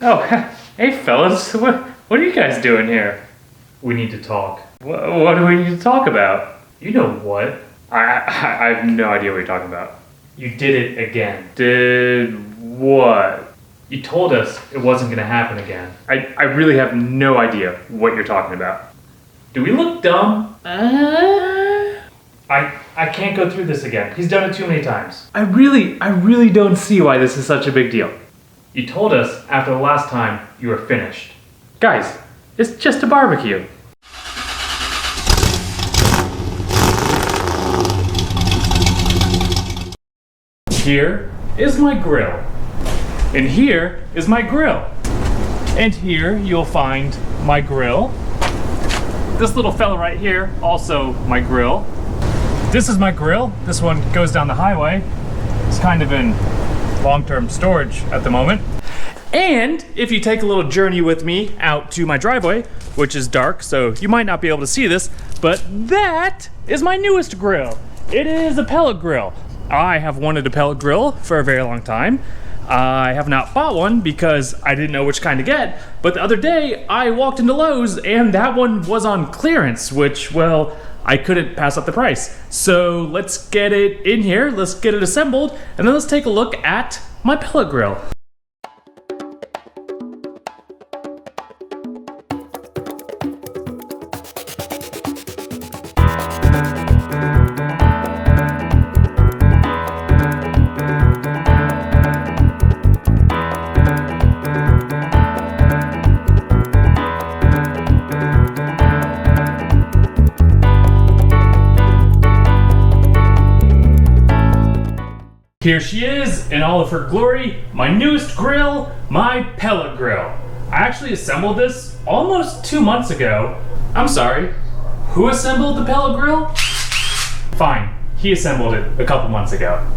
Oh, hey fellas, what are you guys doing here? We need to talk. What do we need to talk about? You know what? I have no idea what you're talking about. You did it again. Did what? You told us it wasn't gonna happen again. I really have no idea what you're talking about. Do we look dumb? I can't go through this again. He's done it too many times. I really don't see why this is such a big deal. You told us after the last time you were finished. Guys, it's just a barbecue. Here is my grill. And here is my grill. And here you'll find my grill. This little fella right here, also my grill. This is my grill. This one goes down the highway. It's kind of in long-term storage at the moment. And if you take a little journey with me out to my driveway, which is dark, so you might not be able to see this, but that is my newest grill. It is a pellet grill. I have wanted a pellet grill for a very long time. I have not bought one because I didn't know which kind to get, but the other day I walked into Lowe's and that one was on clearance, which, well, I couldn't pass up the price. So let's get it in here, let's get it assembled, and then let's take a look at my pellet grill. Here she is in all of her glory, my newest grill, my pellet grill. I actually assembled this almost 2 months ago. I'm sorry, who assembled the pellet grill? Fine, he assembled it a couple months ago.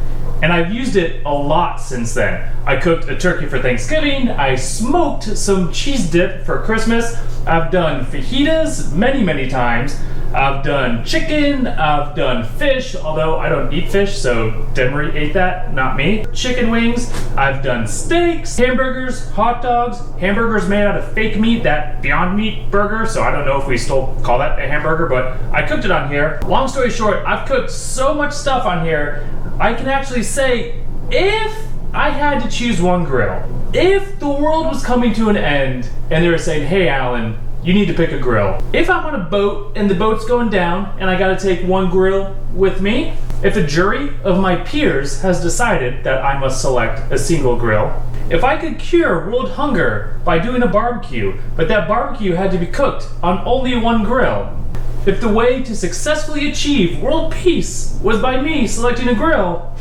And I've used it a lot since then. I cooked a turkey for Thanksgiving, I smoked some cheese dip for Christmas, I've done fajitas many times, I've done chicken, I've done fish, although I don't eat fish, so Demery ate that, not me. Chicken wings, I've done steaks, hamburgers, hot dogs, hamburgers made out of fake meat, that Beyond Meat burger, so I don't know if we still call that a hamburger, but I cooked it on here. Long story short, I've cooked so much stuff on here, I can actually say, if I had to choose one grill, if the world was coming to an end and they were saying, hey Alan, you need to pick a grill. If I'm on a boat and the boat's going down and I gotta take one grill with me, if a jury of my peers has decided that I must select a single grill, if I could cure world hunger by doing a barbecue, but that barbecue had to be cooked on only one grill, if the way to successfully achieve world peace was by me selecting a grill,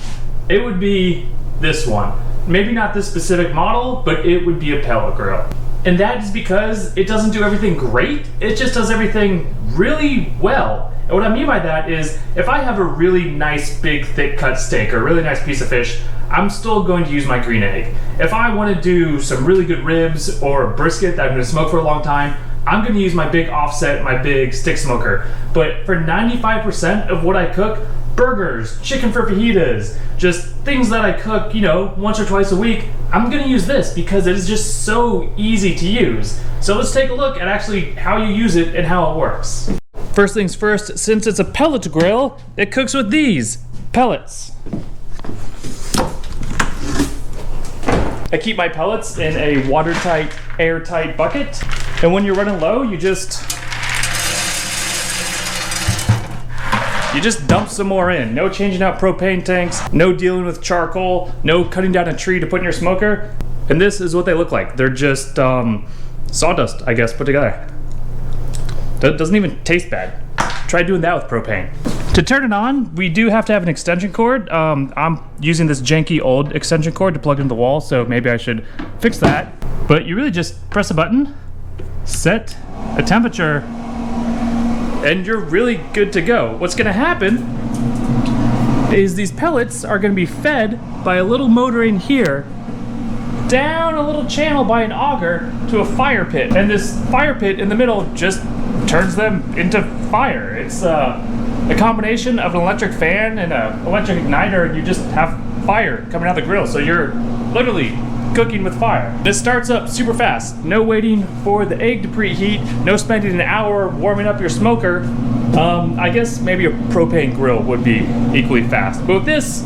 it would be this one. Maybe not this specific model, but it would be a pellet grill. And that is because it doesn't do everything great, it just does everything really well. And what I mean by that is, if I have a really nice big thick cut steak or a really nice piece of fish, I'm still going to use my green egg. If I want to do some really good ribs or brisket that I'm going to smoke for a long time, I'm going to use my big offset, my big stick smoker. But for 95% of what I cook, burgers, chicken for fajitas, just things that I cook, you know, once or twice a week, I'm gonna use this because it is just so easy to use. So let's take a look at actually how you use it and how it works. First things first, since it's a pellet grill, it cooks with these pellets. I keep my pellets in a watertight, airtight bucket, and when you're running low, you just dump some more in. No changing out propane tanks, no dealing with charcoal, no cutting down a tree to put in your smoker. And this is what they look like. They're just sawdust, I guess, put together. That doesn't even taste bad. Try doing that with propane. To turn it on, we do have to have an extension cord. I'm using this janky old extension cord to plug into the wall, so maybe I should fix that. But you really just press a button, set a temperature, and you're really good to go. What's gonna happen is these pellets are gonna be fed by a little motor in here down a little channel by an auger to a fire pit. And this fire pit in the middle just turns them into fire. It's a combination of an electric fan and an electric igniter, and you just have fire coming out of the grill. So you're literally cooking with fire. This starts up super fast. No waiting for the egg to preheat, no spending an hour warming up your smoker. I guess maybe a propane grill would be equally fast. But with this,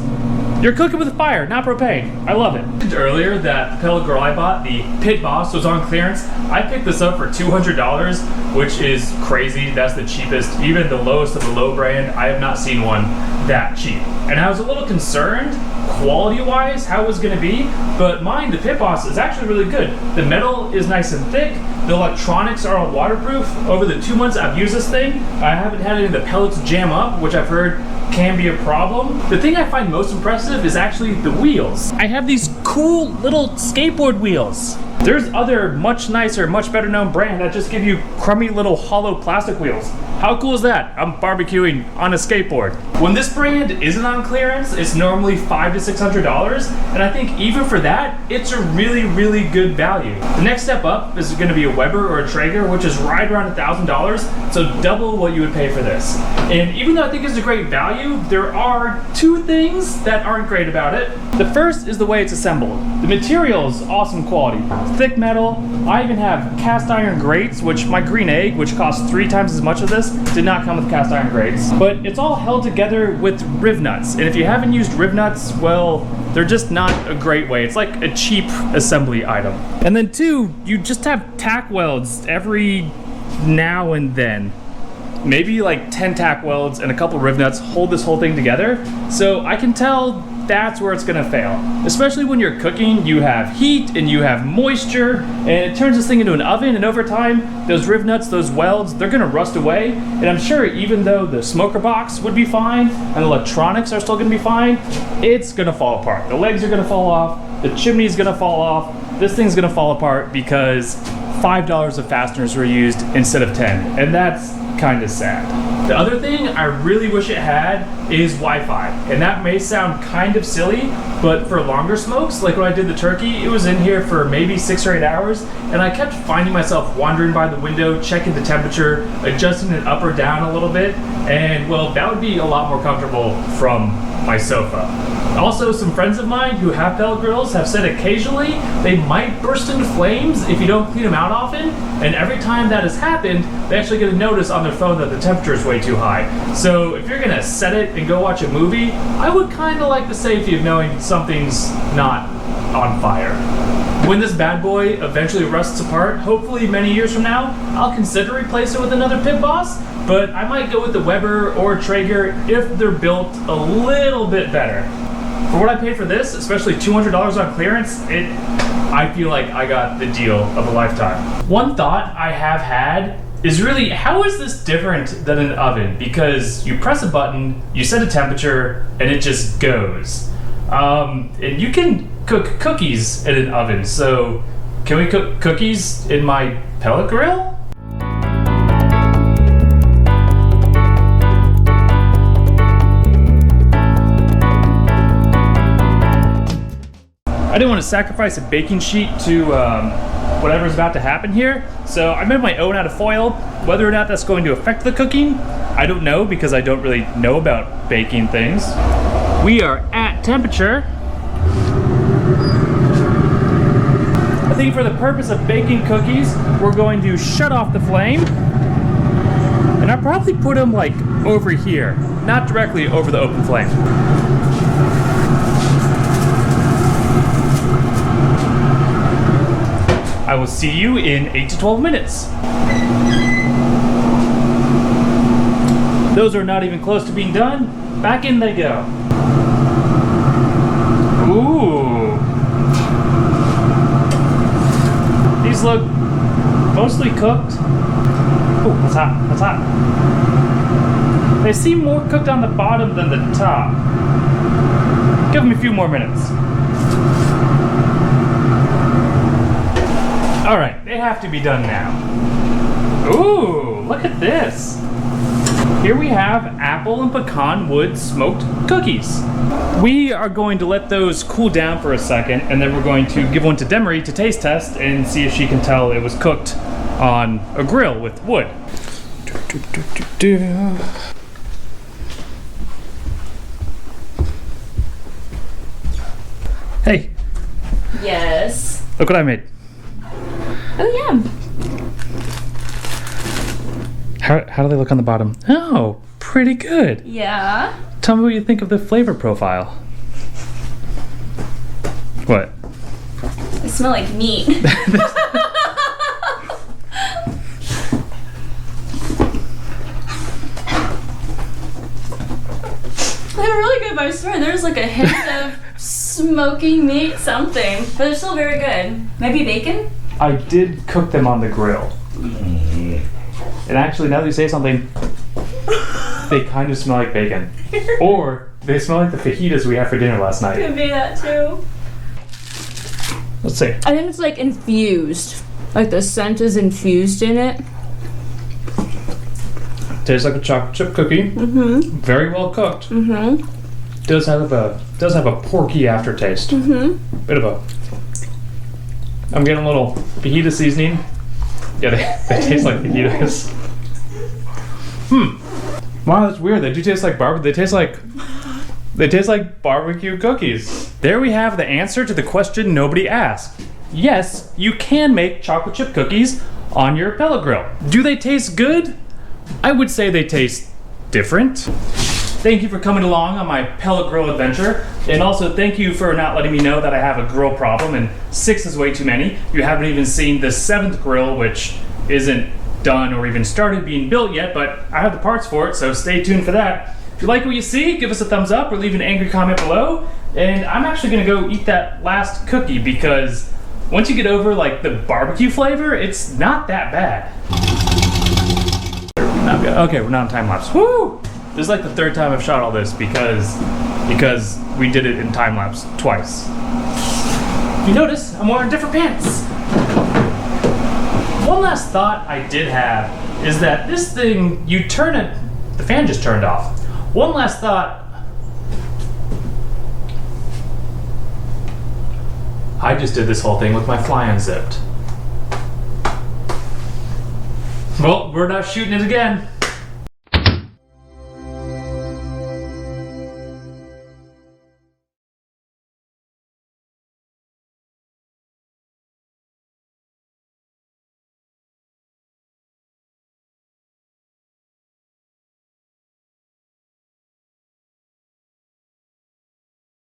you're cooking with fire, not propane. I love it. I mentioned earlier that the pellet grill I bought, the Pit Boss, was on clearance. I picked this up for $200, which is crazy. That's the cheapest. Even the lowest of the low brand, I have not seen one that cheap. And I was a little concerned, quality-wise, how it was gonna be, but mine, the Pit Boss, is actually really good. The metal is nice and thick. The electronics are all waterproof. Over the 2 months I've used this thing, I haven't had any of the pellets jam up, which I've heard can be a problem. The thing I find most impressive is actually the wheels. I have these cool little skateboard wheels. There's other much nicer, much better known brand that just give you crummy little hollow plastic wheels. How cool is that? I'm barbecuing on a skateboard. When this brand isn't on clearance, it's normally $500 to $600, and I think even for that, it's a really, really good value. The next step up is gonna be a Weber or a Traeger, which is right around $1,000, so double what you would pay for this. And even though I think it's a great value, there are two things that aren't great about it. The first is the way it's assembled. The material is awesome quality. Thick metal. I even have cast iron grates, which my green egg, which costs 3 times as much of this, did not come with cast iron grates. But it's all held together with riv nuts. And if you haven't used riv nuts, well, they're just not a great way. It's like a cheap assembly item. And then two, you just have tack welds every now and then. Maybe like 10 tack welds and a couple riv nuts hold this whole thing together. So I can tell that's where it's gonna fail. Especially when you're cooking, you have heat and you have moisture, and it turns this thing into an oven, and over time, those riv nuts, those welds, they're gonna rust away. And I'm sure even though the smoker box would be fine, and the electronics are still gonna be fine, it's gonna fall apart. The legs are gonna fall off, the chimney's gonna fall off, this thing's gonna fall apart because $5 of fasteners were used instead of 10, and that's kind of sad. The other thing I really wish it had is Wi-Fi, and that may sound kind of silly, but for longer smokes, like when I did the turkey, it was in here for maybe 6 or 8 hours, and I kept finding myself wandering by the window, checking the temperature, adjusting it up or down a little bit, and well, that would be a lot more comfortable from my sofa. Also, some friends of mine who have pellet grills have said occasionally they might burst into flames if you don't clean them out often, and every time that has happened, they actually get a notice on their phone that the temperature is way too high. So if you're gonna set it and go watch a movie, I would kind of like the safety of knowing something's not on fire. When this bad boy eventually rusts apart, hopefully many years from now, I'll consider replacing it with another Pit Boss, but I might go with the Weber or Traeger if they're built a little bit better. For what I paid for this, especially $200 on clearance, I feel like I got the deal of a lifetime. One thought I have had is really, how is this different than an oven? Because you press a button, you set a temperature, and it just goes. And you can cook cookies in an oven, so can we cook cookies in my pellet grill? I didn't want to sacrifice a baking sheet to whatever's about to happen here, so I made my own out of foil. Whether or not that's going to affect the cooking, I don't know, because I don't really know about baking things. We are at temperature. I think for the purpose of baking cookies, we're going to shut off the flame, and I'll probably put them like over here, not directly over the open flame. I will see you in 8 to 12 minutes. Those are not even close to being done. Back in they go. Ooh. These look mostly cooked. Ooh, that's hot, that's hot. They seem more cooked on the bottom than the top. Give them a few more minutes. All right, they have to be done now. Ooh, look at this. Here we have apple and pecan wood smoked cookies. We are going to let those cool down for a second, and then we're going to give one to Demery to taste test and see if she can tell it was cooked on a grill with wood. Hey, Yes. Look what I made. Oh yeah. How do they look on the bottom? Oh, pretty good. Yeah. Tell me what you think of the flavor profile. What? They smell like meat. They're really good, but I swear there's like a hint of smoking meat something. But they're still very good. Maybe bacon? I did cook them on the grill. And actually, now that you say something, they kind of smell like bacon. Or they smell like the fajitas we had for dinner last night. Could be that too. Let's see. I think it's like infused. Like the scent is infused in it. Tastes like a chocolate chip cookie. Mm-hmm. Very well cooked. Mm-hmm. Does have a porky aftertaste. Mm-hmm. Bit of a. I'm getting a little fajita seasoning. Yeah, they taste like fajitas. Wow, that's weird. They do taste like barbecue. They taste like barbecue cookies. There we have the answer to the question nobody asked. Yes, you can make chocolate chip cookies on your pellet grill. Do they taste good? I would say they taste different. Thank you for coming along on my pellet grill adventure. And also thank you for not letting me know that I have a grill problem and 6 is way too many. You haven't even seen the 7th grill, which isn't done or even started being built yet, but I have the parts for it, so stay tuned for that. If you like what you see, give us a thumbs up or leave an angry comment below. And I'm actually gonna go eat that last cookie because once you get over like the barbecue flavor, it's not that bad. Okay, we're now in time lapse. Woo! This is like the 3rd time I've shot all this because we did it in time lapse twice. If you notice, I'm wearing different pants. One last thought I did have is that this thing, you turn it, the fan just turned off. One last thought. I just did this whole thing with my fly unzipped. Well, we're not shooting it again.